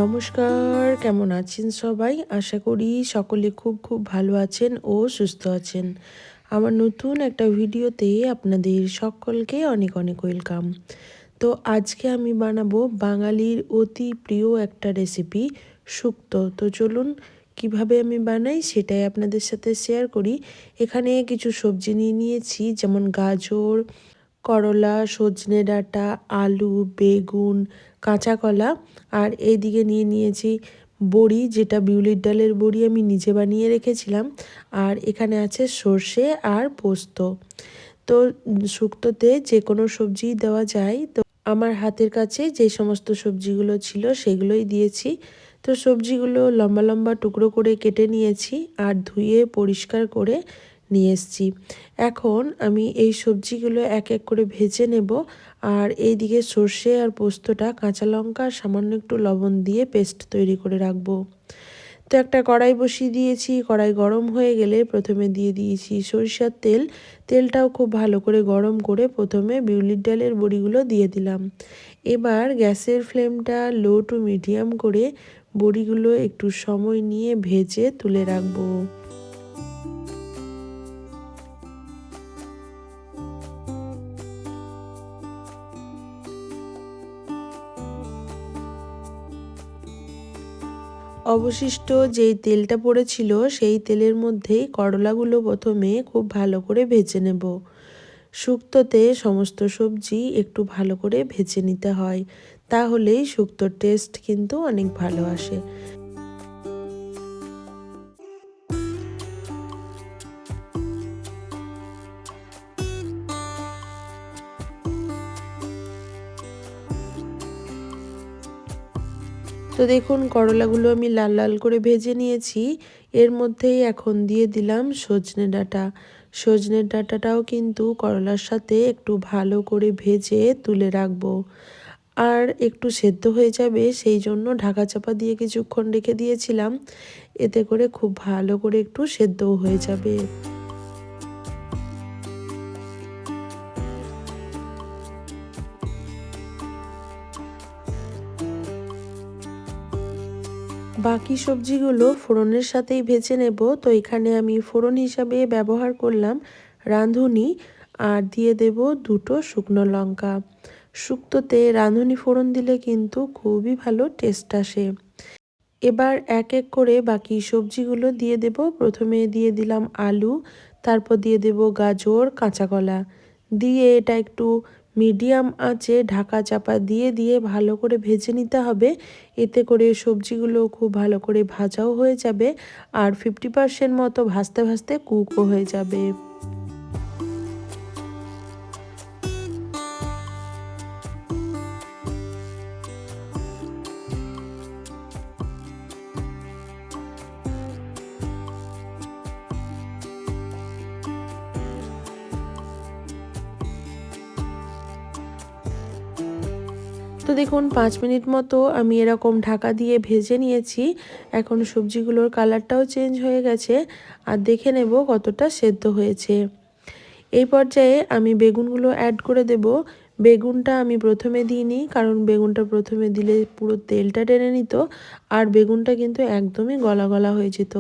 নমস্কার, কেমন আছেন সবাই? আশা করি সকলে খুব ভালো আছেন ও সুস্থ আছেন। আমার নতুন একটা ভিডিওতে আপনাদের সকলকে অনেক ওয়েলকাম। তো আজকে আমি বানাবো বাঙালির অতি প্রিয় একটা রেসিপি, শুক্তো। তো চলুন কিভাবে আমি বানাই সেটাই আপনাদের সাথে শেয়ার করি। এখানে কিছু সবজি নিয়ে নিয়েছি, যেমন গাজর, করলা, সজনে ডাঁটা, আলু, বেগুন, কাঁচা কলা। আর এইদিকে নিয়ে নিয়েছি বড়ি, যেটা বিউলির ডালের বড়ি আমি নিজে বানিয়ে রেখেছিলাম। আর এখানে আছে সর্ষে আর পোস্ত। তো শুক্তোতে যে কোনো সবজি দেওয়া যায়। তো আমার হাতের কাছে যে সমস্ত সবজিগুলো ছিল সেগুলোই দিয়েছি। তো সবজিগুলো লম্বা লম্বা টুকরো করে কেটে নিয়েছি আর ধুয়ে পরিষ্কার করে নিয়ে এসেছি। এখন আমি এই সবজিগুলো এক এক করে ভেজে নেব। আর এইদিকে সর্ষে আর পোস্তটা, কাঁচা লঙ্কা, সামান্য একটু লবণ দিয়ে পেস্ট তৈরি করে রাখবো। তো একটা কড়াই বসিয়ে দিয়েছি। কড়াই গরম হয়ে গেলে প্রথমে দিয়ে দিয়েছি সরিষার তেল। তেলটাও খুব ভালো করে গরম করে প্রথমে বিউলির ডালের বড়িগুলো দিয়ে দিলাম। এবার গ্যাসের ফ্লেমটা লো টু মিডিয়াম করে বড়িগুলো একটু সময় নিয়ে ভেজে তুলে রাখবো। অবশিষ্ট যেই তেলটা পড়েছিল সেই তেলের মধ্যেই করলাগুলো প্রথমে খুব ভালো করে ভেজে নেব। শুক্তোতে সমস্ত সবজি একটু ভালো করে ভেজে নিতে হয়, তাহলেই শুক্তোর টেস্ট কিন্তু অনেক ভালো আসে। তো দেখুন করলাগুলো আমি লাল লাল করে ভেজে নিয়েছি। এর মধ্যেই এখন দিয়ে দিলাম সজনে ডাঁটা। সজনে ডাঁটাটাও কিন্তু করলার সাথে একটু ভালো করে ভেজে তুলে রাখবো। আর একটু সেদ্ধ হয়ে যাবে সেই জন্য ঢাকা চাপা দিয়ে কিছুক্ষণ রেখে দিয়েছিলাম। এতে করে খুব ভালো করে একটু সেদ্ধও হয়ে যাবে। বাকি সবজিগুলো ফোড়নের সাথেই ভেজে নেব। তো এখানে আমি ফোড়ন হিসাবে ব্যবহার করলাম রাঁধুনি, আর দিয়ে দেব দুটো শুকনো লঙ্কা। শুক্তোতে রাঁধুনি ফোড়ন দিলে কিন্তু খুবই ভালো টেস্ট আসে। এবার এক এক করে বাকি সবজিগুলো দিয়ে দেব। প্রথমে দিয়ে দিলাম আলু, তারপর দিয়ে দেব গাজর, কাঁচা কলা। দিয়ে এটা একটু মিডিয়াম আঁচে ঢাকা চাপা দিয়ে দিয়ে ভালো করে ভেজে নিতে হবে। এতে করে সবজিগুলো খুব ভালো করে ভাজাও হয়ে যাবে, আর 50% মতো ভাজতে ভাজতে কুকও হয়ে যাবে। তো দেখুন 5 মিনিট মতো আমি এরকম ঢাকা দিয়ে ভেজে নিয়েছি। এখন সবজিগুলোর কালারটাও চেঞ্জ হয়ে গেছে, আর দেখে নেব কতটা সেদ্ধ হয়েছে। এই পর্যায়ে আমি বেগুনগুলো অ্যাড করে দেব। বেগুনটা আমি প্রথমে দিইনি, কারণ বেগুনটা প্রথমে দিলে পুরো তেলটা টেনে নিত, আর বেগুনটা কিন্তু একদমই গলা গলা হয়ে যেত।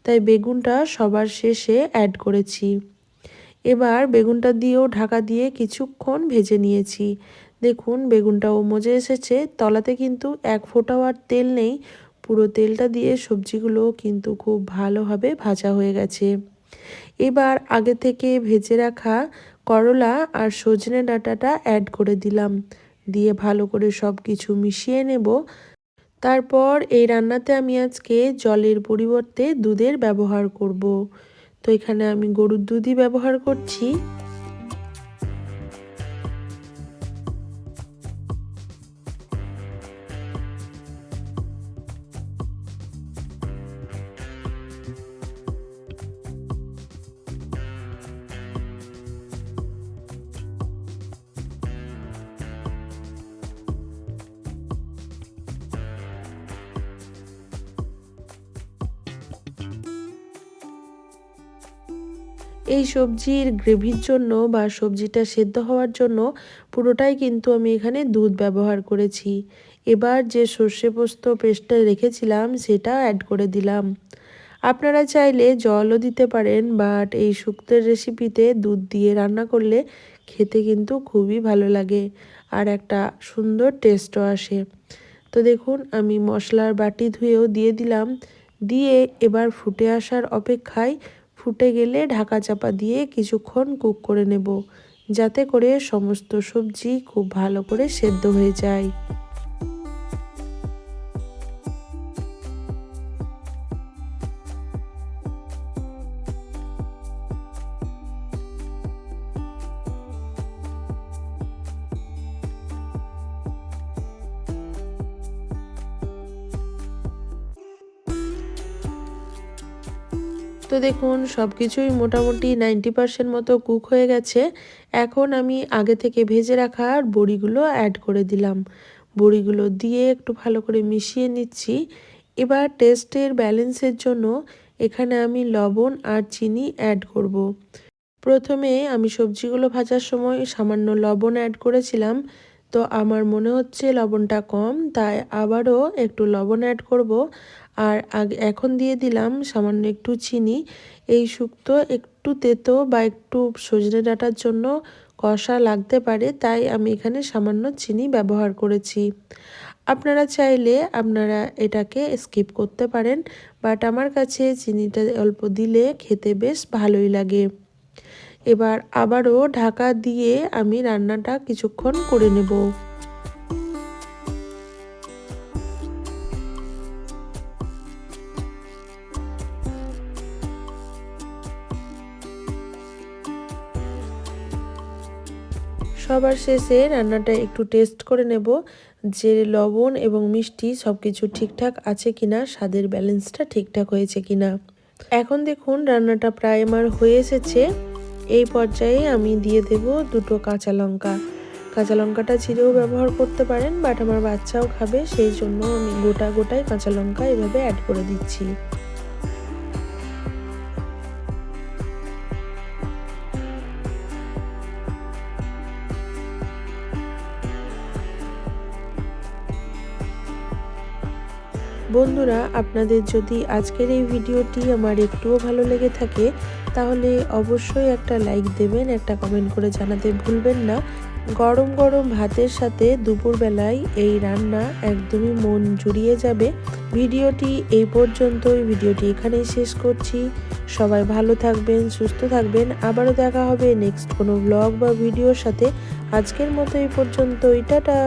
তাই বেগুনটা সবার শেষে অ্যাড করেছি। এবার বেগুনটা দিয়েও ঢাকা দিয়ে কিছুক্ষণ ভেজে নিয়েছি। দেখুন বেগুনটাও মজে এসেছে, তলাতে কিন্তু এক ফোঁটাও আর তেল নেই। পুরো তেলটা দিয়ে সবজিগুলো কিন্তু খুব ভালোভাবে ভাজা হয়ে গেছে। এবার আগে থেকে ভেজে রাখা করলা আর সজনে ডাঁটাটা অ্যাড করে দিলাম। দিয়ে ভালো করে সব কিছু মিশিয়ে নেব। তারপর এই রান্নাতে আমি আজকে জলের পরিবর্তে দুধের ব্যবহার করব। তো এখানে আমি গরুর দুধই ব্যবহার করছি। এই সবজির গ্রেভির জন্য বা সবজিটা সেদ্ধ হওয়ার জন্য পুরোটাই কিন্তু আমি এখানে দুধ ব্যবহার করেছি। এবার যে সর্ষে পোস্ত পেস্টটা রেখেছিলাম সেটা অ্যাড করে দিলাম। আপনারা চাইলে জলও দিতে পারেন, বাট এই শুক্তোর রেসিপিতে দুধ দিয়ে রান্না করলে খেতে কিন্তু খুবই ভালো লাগে আর একটা সুন্দর টেস্টও আসে। তো দেখুন আমি মশলার বাটি ধুয়েও দিয়ে দিলাম, দিয়ে এবার ফুটে আসার অপেক্ষায়, ফুটে গেলে ঢাকা চাপা দিয়ে কিছুক্ষণ কুক করে নেব, যাতে করে সমস্ত সবজি খুব ভালো করে সেদ্ধ হয়ে যায়। তো দেখুন সব কিছুই মোটামুটি 90% মতো কুক হয়ে গেছে। এখন আমি আগে থেকে ভেজে রাখা বড়িগুলো অ্যাড করে দিলাম। বড়িগুলো দিয়ে একটু ভালো করে মিশিয়ে নিচ্ছি। এবার টেস্টের ব্যালেন্সের জন্য এখানে আমি লবণ আর চিনি অ্যাড করব। প্রথমে আমি সবজিগুলো ভাজার সময় সামান্য লবণ অ্যাড করেছিলাম, তো আমার মনে হচ্ছে লবণটা কম, তাই আবারও একটু লবণ অ্যাড করব। আর এখন দিয়ে দিলাম সামান্য একটু চিনি। এই শুক্তো একটু তেতো বা একটু সজনে ডাঁটার জন্য কষা লাগতে পারে, তাই আমি এখানে সামান্য চিনি ব্যবহার করেছি। আপনারা চাইলে এটাকে স্কিপ করতে পারেন, বাট আমার কাছে চিনিটা অল্প দিলে খেতে বেশ ভালোই লাগে। এবার আবারও ঢাকা দিয়ে আমি রান্নাটা কিছুক্ষণ করে নেব। সবার শেষে রান্নাটা একটু টেস্ট করে নেব যে লবণ এবং মিষ্টি সব কিছু ঠিকঠাক আছে কিনা, স্বাদের ব্যালেন্সটা ঠিকঠাক হয়েছে কিনা। এখন দেখুন রান্নাটা প্রায় আমার হয়ে এসেছে। এই পর্যায়ে আমি দিয়ে দেব দুটো কাঁচা লঙ্কা। কাঁচা লঙ্কাটা চিরেও ব্যবহার করতে পারেন, বাট আমার বাচ্চাও খাবে, সেই জন্য আমি গোটায় কাঁচা লঙ্কা এভাবে অ্যাড করে দিচ্ছি। বন্ধুরা, আপনাদের যদি আজকের এই ভিডিওটি আমার একটুও ভালো লেগে থাকে তাহলে অবশ্যই একটা লাইক দেবেন, একটা কমেন্ট করে জানাতে ভুলবেন না। গরম গরম ভাতের সাথে দুপুরবেলায় এই রান্না একদমই মন জুড়িয়ে যাবে। ভিডিওটি এই পর্যন্তই, ভিডিওটি এখানেই শেষ করছি। সবাই ভালো থাকবেন, সুস্থ থাকবেন। আবারও দেখা হবে নেক্সট কোনো ব্লগ বা ভিডিওর সাথে। আজকের মতো এই পর্যন্তই, টাটা।